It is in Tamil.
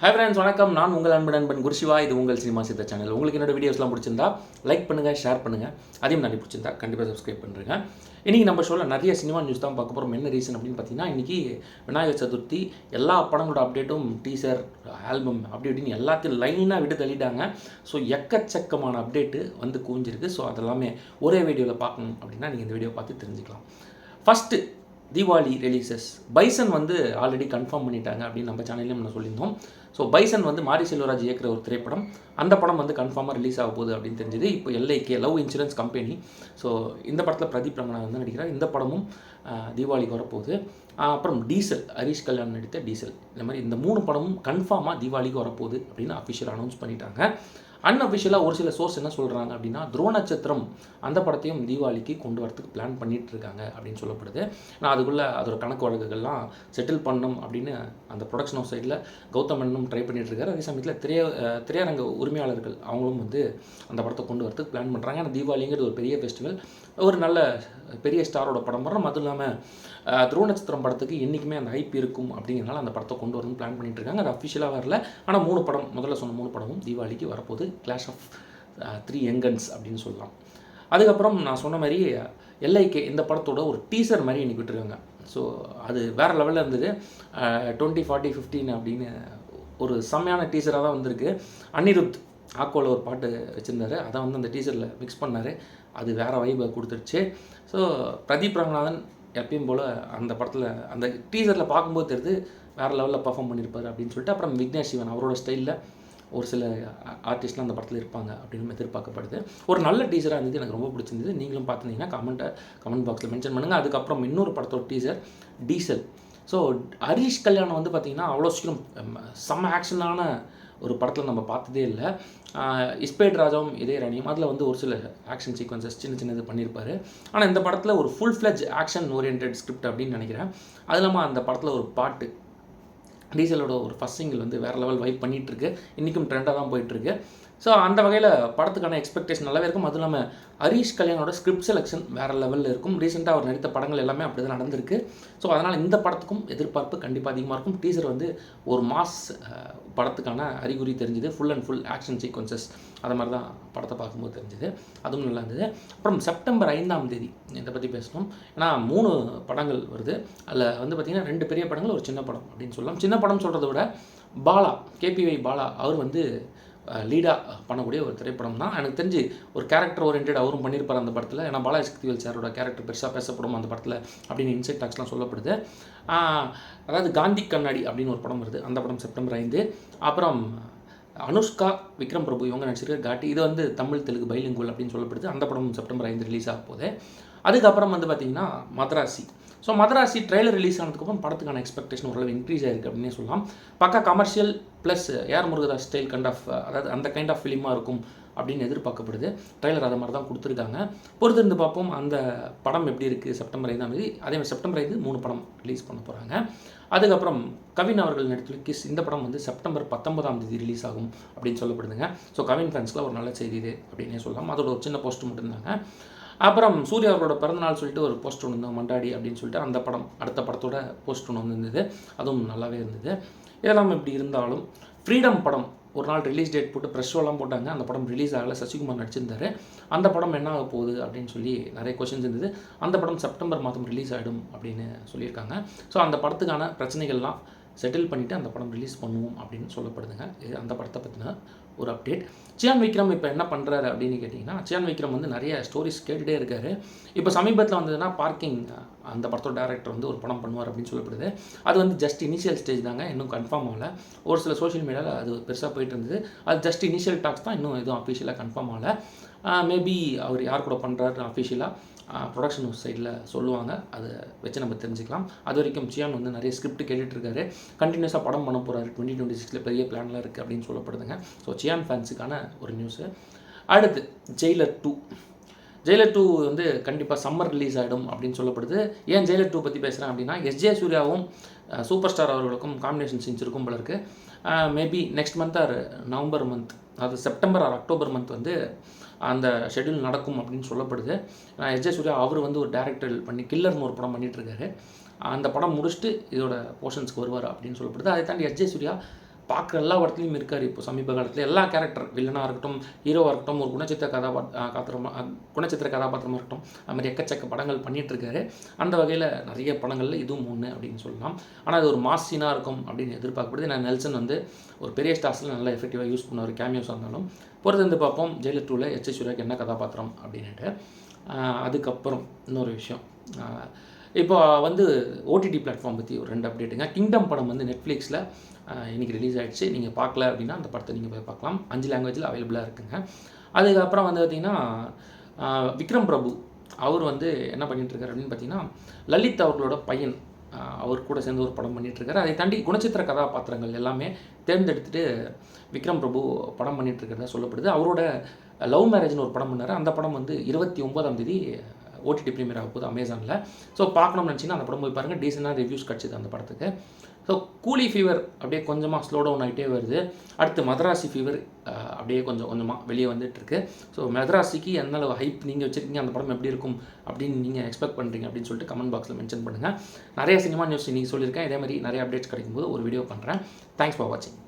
ஹாய் ஃப்ரெண்ட்ஸ், வணக்கம். நான் உங்கள் நண்பன் குருசிவா. இது உங்கள் சினிமா சித்த சேனல். உங்களுக்கு என்னோட வீடியோஸ்லாம் பிடிச்சிருந்தா லைக் பண்ணுங்கள், ஷேர் பண்ணுங்கள். அதையும் நிறைய பிடிச்சிருந்தா கண்டிப்பாக சப்ஸ்கிரைப் பண்ணுறேங்க. இன்றைக்கி நம்ம ஷோவில் நிறைய சினிமா நியூஸ் தான் பார்க்க போகிறோம். என்ன ரீசன் அப்படின்னு பார்த்தீங்கன்னா, இன்றைக்கி விநாயகர் சதுர்த்தி. எல்லா படங்களோட அப்டேட்டும், டீசர், ஆல்பம் அப்படி இப்படின்னு எல்லாத்தையும் லைனாக விட்டு தள்ளிட்டாங்க. ஸோ எக்கச்சக்கமான அப்டேட்டு வந்து குவிஞ்சிருக்கு. ஸோ அதெல்லாமே ஒரே வீடியோவில் பார்க்கணும் அப்படின்னா நீங்கள் இந்த வீடியோ பார்த்து தெரிஞ்சுக்கலாம். First Deepavali releases. பைசன் வந்து ஆல்ரெடி கன்ஃபார்ம் பண்ணிட்டாங்க அப்படின்னு நம்ம சேனல்லையும் நம்ம சொல்லியிருந்தோம். ஸோ பைசன் வந்து மாரி செல்வராஜ் இயக்குற ஒரு திரைப்படம். அந்த படம் வந்து கன்ஃபார்மாக ரிலீஸ் ஆக போகுது அப்படின்னு தெரிஞ்சது. இப்போ LIK love insurance company. So இந்த படத்தில் பிரதீப் ரங்கநாதன் வந்து நடிக்கிறார். இந்த படமும் தீபாவளிக்கு வரப்போகுது. அப்புறம் டீசல், ஹரிஷ் கல்யாண் நடித்த டீசல். இந்த மாதிரி இந்த 3 படமும் கன்ஃபார்மாக தீபாவளிக்கு வரப்போகுது அப்படின்னு அஃபிஷியல் அனௌன்ஸ் பண்ணிட்டாங்க. அன்அஃபிஷியலாக ஒரு சில சோர்ஸ் என்ன சொல்கிறாங்க அப்படின்னா, துருவ நட்சத்திரம் அந்த படத்தையும் தீபாவளிக்கு கொண்டு வரத்துக்கு பிளான் பண்ணிகிட்டு இருக்காங்க அப்படின்னு சொல்லப்படுது. நான் அதுக்குள்ளே அதோட கணக்கு வழக்குகள்லாம் செட்டில் பண்ணணும் அப்படின்னு அந்த ப்ரொடக்ஷன் ஹவுஸ் சைடில் கௌதம் மேனனும் ட்ரை பண்ணிகிட்டு இருக்காரு. அதே சமயத்தில் திரையரங்க உரிமையாளர்கள் அவங்களும் வந்து அந்த படத்தை கொண்டு வரத்துக்கு பிளான் பண்ணுறாங்க. ஏன்னா தீபாவளிங்கிறது ஒரு பெரிய ஃபெஸ்டிவல், ஒரு நல்ல பெரிய ஸ்டாரோட படம் வரும். அதுவும் இல்லாமல் துருவ நட்சத்திரம் படத்துக்கு என்றைக்குமே அந்த ஹைப் இருக்கும் அப்படிங்கிறனால அந்த படத்தை கொண்டு வரணும்னு பிளான் பண்ணிட்டு இருக்காங்க. அது அஃபிஷியலாக வரல. ஆனால் 3 படம், முதல்ல சொன்ன 3 படமும் தீபாவளிக்கு வரப்போகுது. கிளாஷ் ஆஃப் 3 யங்கன்ஸ் அப்படின்னு சொல்லலாம். அதுக்கப்புறம் நான் சொன்ன மாதிரி LIK இந்த படத்தோட ஒரு டீசர் மாதிரி இன்றைக்கி விட்டுருக்காங்க. ஸோ அது வேறு லெவலில் இருந்தது. 20, 40, 15 அப்படின்னு ஒரு செம்மையான டீசராக தான் வந்திருக்கு. அனிருத் ஆக்கோவில் ஒரு பாட்டு வச்சுருந்தாரு, அதை வந்து அந்த டீசரில் மிக்ஸ் பண்ணார். அது வேறு வைபை கொடுத்துருச்சு. ஸோ பிரதீப் ரங்கநாதன் எப்பயும் போல் அந்த படத்தில் அந்த டீசரில் பார்க்கும்போது தெரியுது வேறு லெவலில் பர்ஃபார்ம் பண்ணியிருப்பார் அப்படின்னு சொல்லிட்டு. அப்புறம் விக்னேஷ் சிவன் அவரோட ஸ்டைலில் ஒரு சில ஆர்டிஸ்ட்லாம் அந்த படத்தில் இருப்பாங்க அப்படின்னு எதிர்பார்க்கப்படுது. ஒரு நல்ல டீசராக இருந்தது, எனக்கு ரொம்ப பிடிச்சிருந்தது. நீங்களும் பார்த்துருந்தீங்கன்னா கமெண்ட் பாக்ஸில் மென்ஷன் பண்ணுங்கள். அதுக்கப்புறம் இன்னொரு படத்தோட டீசர் டீசல். ஸோ ஹரிஷ் கல்யாணம் வந்து பார்த்திங்கன்னா அவ்வளோ சீக்கிரம் செம்ம ஆக்ஷனான ஒரு படத்தில் நம்ம பார்த்ததே இல்லை. இஸ்பேட் ராஜாவும் இதே ராணியும் அதில் வந்து ஒரு சில ஆக்ஷன் சீக்வன்சஸ் சின்னது பண்ணியிருப்பார். ஆனால் இந்த படத்தில் ஒரு full fledged action oriented script அப்படின்னு நினைக்கிறேன். அது இல்லாமல் அந்த படத்தில் ஒரு பாட்டு டீசலோட ஒரு ஃபஸ்ட் சிங்கிள் வந்து வேறு லெவல் வைப் பண்ணிகிட்ருக்கு. இன்றைக்கும் ட்ரெண்டாக தான் போயிட்டுருக்கு. ஸோ அந்த வகையில் படத்துக்கான எக்ஸ்பெக்டேஷன் நல்லாவே இருக்கும். அதுவும் இல்லாமல் ஹரிஷ் கல்யாணோட ஸ்கிரிப்ட் செலெக்ஷன் வேறு லெவலில் இருக்கும். ரீசெண்டாக அவர் நடித்த படங்கள் எல்லாமே அப்படி தான் நடந்திருக்கு. ஸோ அதனால் இந்த படத்துக்கும் எதிர்பார்ப்பு கண்டிப்பாக அதிகமாக இருக்கும். டீசர் வந்து ஒரு மாஸ் படத்துக்கான அறிகுறி தெரிஞ்சுது. Full and full action sequences அது மாதிரி தான் படத்தை பார்க்கும்போது தெரிஞ்சுது. அதுவும் நல்லா இருந்தது. அப்புறம் செப்டம்பர் 5ஆம் தேதி இதை பற்றி பேசணும். ஏன்னா 3 படங்கள் வருது. அதில் வந்து பார்த்திங்கன்னா 2 பெரிய படங்கள், ஒரு சின்ன படம் அப்படின்னு சொல்லலாம். சின்ன படம் சொல்கிறத விட பாலா, KPY பாலா அவர் வந்து லீடாக பண்ணக்கூடிய ஒரு திரைப்படம் தான். எனக்கு தெரிஞ்சு ஒரு கேரக்டர் ஓரியன்ட் அவரும் பண்ணியிருப்பார் அந்த படத்தில். ஏன்னா பாலா சக்திவேல் சாரோட கேரக்டர் பெருசாக பேசப்படும் அந்த படத்தில் அப்படின்னு இன்சைட் டாக்ஸ்லாம் சொல்லப்படுது. அதாவது காந்தி கண்ணாடி அப்படின்னு ஒரு படம் வருது. அந்த படம் செப்டம்பர் 5. அப்புறம் அனுஷ்கா, விக்ரம் பிரபு இவங்க நடிச்சிருக்க காட்டி, இது வந்து தமிழ் தெலுங்கு பைலிங்குவல் அப்படின்னு சொல்லப்படுது. அந்த படம் செப்டம்பர் 5 ரிலீஸ் ஆக போகுது. அதுக்கப்புறம் வந்து பார்த்திங்கன்னா Madrasi. So Madrasi trailer release ஆனதுக்கப்புறம் படத்துக்கான எக்ஸ்பெக்டேஷன் ஓரளவு இன்க்ரீஸ் ஆகிருக்கு அப்படின்னே சொல்லலாம். பக்கா commercial plus AR Murugadoss style அதாவது அந்த கைண்ட் ஆஃப் ஃபிலிமாக இருக்கும் அப்படின்னு எதிர்பார்க்கப்படுது. ட்ரெய்லர் அதை மாதிரி தான் கொடுத்துருக்காங்க. பொறுத்திருந்து பார்ப்போம் அந்த படம் எப்படி இருக்குது. செப்டம்பர் 5ஆம் தேதி, அதே மாதிரி செப்டம்பர் 5 3 படம் ரிலீஸ் பண்ண போகிறாங்க. அதுக்கப்புறம் கவின் அவர்கள் நடித்துள்ள கிஸ், இந்த படம் வந்து செப்டம்பர் 19ஆம் தேதி ரிலீஸ் ஆகும் அப்படின்னு சொல்லப்படுதுங்க. ஸோ கவின் ஃபேன்ஸ்க்குலாம் ஒரு நல்ல செய்தி இது அப்படின்னே சொல்லலாம். அதோட ஒரு சின்ன போஸ்ட் மட்டும் இருந்தாங்க. அப்புறம் சூர்யா அவரோட பிறந்தநாள் சொல்லிட்டு ஒரு போஸ்ட் ஒன்று இருந்தோம், மண்டாடி அப்படின்னு சொல்லிட்டு. அந்த படம் அடுத்த படத்தோட போஸ்ட் ஒன்று வந்து இருந்தது. அதுவும் நல்லாவே இருந்தது. இதெல்லாம் இப்படி இருந்தாலும் ஃப்ரீடம் படம் ஒரு நாள் ரிலீஸ் டேட் போட்டு ப்ரெஸ் ஷோலாம் போட்டாங்க. அந்த படம் ரிலீஸ் ஆகலை. சசிகுமார் நடிச்சிருந்தார். அந்த படம் என்ன ஆக போகுது அப்படின்னு சொல்லி நிறைய கொஷின்ஸ் இருந்தது. அந்த படம் செப்டம்பர் மாதம் ரிலீஸ் ஆகிடும் அப்படின்னு சொல்லியிருக்காங்க. ஸோ அந்த படத்துக்கான பிரச்சனைகள்லாம் செட்டில் பண்ணிவிட்டு அந்த படம் ரிலீஸ் பண்ணுவோம் அப்படின்னு சொல்லப்படுதுங்க. இது அந்த படத்தை பற்றின ஒரு அப்டேட். சியான் விக்ரம் இப்போ என்ன பண்ணுறாரு அப்படின்னு கேட்டிங்கன்னா, சியான் விக்ரம் வந்து நிறைய ஸ்டோரிஸ் கேட்டுகிட்டே இருக்கார். இப்போ சமீபத்தில் வந்ததுன்னா பார்க்கிங், அந்த படத்தோட டேரக்டர் வந்து ஒரு படம் பண்ணுவார் அப்படின்னு சொல்லப்படுது. அது வந்து ஜஸ்ட் இனிஷியல் ஸ்டேஜ் தாங்க, இன்னும் கன்ஃபார்ம் ஆகலை. ஒரு சில சோஷியல் மீடியாவில் அது பெருசாக போயிட்டு இருந்தது. அது ஜஸ்ட் இனிஷியல் டாக்ஸ் தான், இன்னும் எதுவும் அஃபிஷியலாக கன்ஃபார்ம் ஆகலை. மேபி அவர் யார் கூட பண்ணுறாரு அஃபிஷியலாக ப்ரொடக்ஷன் ஹவுஸ் சைடில் சொல்லுவாங்க. அதை வச்சு நம்ம தெரிஞ்சுக்கலாம். அது வரைக்கும் சியான் வந்து நிறைய ஸ்கிரிப்ட் கேட்டுட்ருக்காரு. கண்டினியூஸாக படம் பண்ண போகிறாரு. 2026 பெரிய பிளான்லாம் இருக்குது அப்படின்னு சொல்லப்படுதுங்க. ஸோ சியான் ஃபேன்ஸுக்கான ஒரு நியூஸு. அடுத்து ஜெயிலர் 2. ஜெயிலர் 2 வந்து கண்டிப்பாக சம்மர் ரிலீஸ் ஆகிடும் அப்படின்னு சொல்லப்படுது. ஏன் ஜெயிலர் 2 பற்றி பேசுகிறேன் அப்படின்னா, SJ சூர்யாவும் சூப்பர் ஸ்டார் அவர்களுக்கும் காம்பினேஷன் சீன்ஸ் இருக்கும் போல இருக்குது. Maybe next month or November month, அது செப்டம்பர் ஆர் அக்டோபர் மந்த் வந்து அந்த ஷெட்யூல் நடக்கும் அப்படின்னு சொல்லப்படுது. SJ சூர்யா அவர் வந்து ஒரு டேரக்டர் பண்ணி கில்லர்னு ஒரு படம் பண்ணிகிட்ருக்காரு. அந்த படம் முடிச்சுட்டு இதோட போர்ஷன்ஸ்க்கு வருவார் அப்படின்னு சொல்லப்படுது. அதை தாண்டி SJ சூர்யா பார்க்குற எல்லா இடத்துலையும் இருக்கார். இப்போ சமீப காலத்தில் எல்லா கேரக்டர் வில்லனாக இருக்கட்டும், ஹீரோவாக இருக்கட்டும், ஒரு குணச்சித்திர கதாபாத்திரமாக இருக்கட்டும், அது மாதிரி எக்கச்சக்க படங்கள் பண்ணிகிட்ருக்காரு. அந்த வகையில் நிறைய படங்களில் இதுவும் ஒன்று அப்படின்னு சொல்லலாம். ஆனால் அது ஒரு மாஸ் சீனாக இருக்கும் அப்படின்னு எதிர்பார்க்கப்படுது. நான் நெல்சன் வந்து ஒரு பெரிய ஸ்டார்ஸில் நல்லா எஃபெக்டிவாக யூஸ் பண்ணுவார். கேமியோஸாக இருந்தாலும் பொறுத்து பார்ப்போம் ஜெயிலர் 2ல் எச்.எஸ். சூர்யாவுக்கு என்ன கதாபாத்திரம் அப்படின்ட்டு. அதுக்கப்புறம் இன்னொரு விஷயம், இப்போ வந்து ஓடிடி பிளாட்ஃபார்ம் பற்றி ஒரு 2 அப்டேட்டுங்க. கிங்டம் படம் வந்து நெட்ஃப்ளிக்ஸில் இன்றைக்கி ரிலீஸ் ஆகிடுச்சு. நீங்கள் பார்க்கல அப்படின்னா அந்த படத்தை நீங்கள் போய் பார்க்கலாம். 5 லாங்குவேஜில் அவைலபிளாக இருக்குங்க. அதுக்கப்புறம் வந்து பார்த்திங்கன்னா விக்ரம் பிரபு அவர் வந்து என்ன பண்ணிகிட்ருக்காரு அப்படின்னு பார்த்தீங்கன்னா, லலித் அவர்களோட பையன் அவர் கூட சேர்ந்து ஒரு படம் பண்ணிகிட்ருக்காரு. அதை தாண்டி குணச்சித்திர கதாபாத்திரங்கள் எல்லாமே தேர்ந்தெடுத்துட்டு விக்ரம் பிரபு படம் பண்ணிகிட்ருக்கிறதா சொல்லப்படுது. அவரோட லவ் மேரேஜ்னு ஒரு படம் பண்ணார். அந்த படம் வந்து 29ஆம் தேதி ஓடிடி ப்ரீமியர் ஆக போகுது அமேசானில். ஸோ பார்க்கணும்னு நினச்சிங்கன்னா அந்த படம் போய் பாருங்கள். டீசெண்டாக ரிவ்யூஸ் கிடச்சிது அந்த படத்துக்கு. ஸோ கூலி ஃபீவர் அப்படியே கொஞ்சமாக ஸ்லோ டவுன் ஆகிட்டே வருது. அடுத்து மதராசி ஃபீவர் அப்படியே கொஞ்சம் கொஞ்சமாக வெளியே வந்துட்டுருக்கு. ஸோ மதராசிக்கு எந்த அளவு ஹைப் நீங்கள் வச்சுருக்கீங்க, அந்த படம் எப்படி இருக்கும் அப்படின்னு நீங்கள் எக்ஸ்பெக்ட் பண்ணுறீங்க அப்படின்னு சொல்லிட்டு கமெண்ட் பாக்ஸில் மென்ஷன் பண்ணுங்கள். நிறைய சினிமா நியூஸ் இன்றைக்கி சொல்லியிருக்கேன். இதே மாதிரி நிறைய அப்டேட்ஸ் கிடைக்கும்போது ஒரு வீடியோ பண்ணுறேன். தேங்க்ஸ் ஃபார் வாட்சிங்.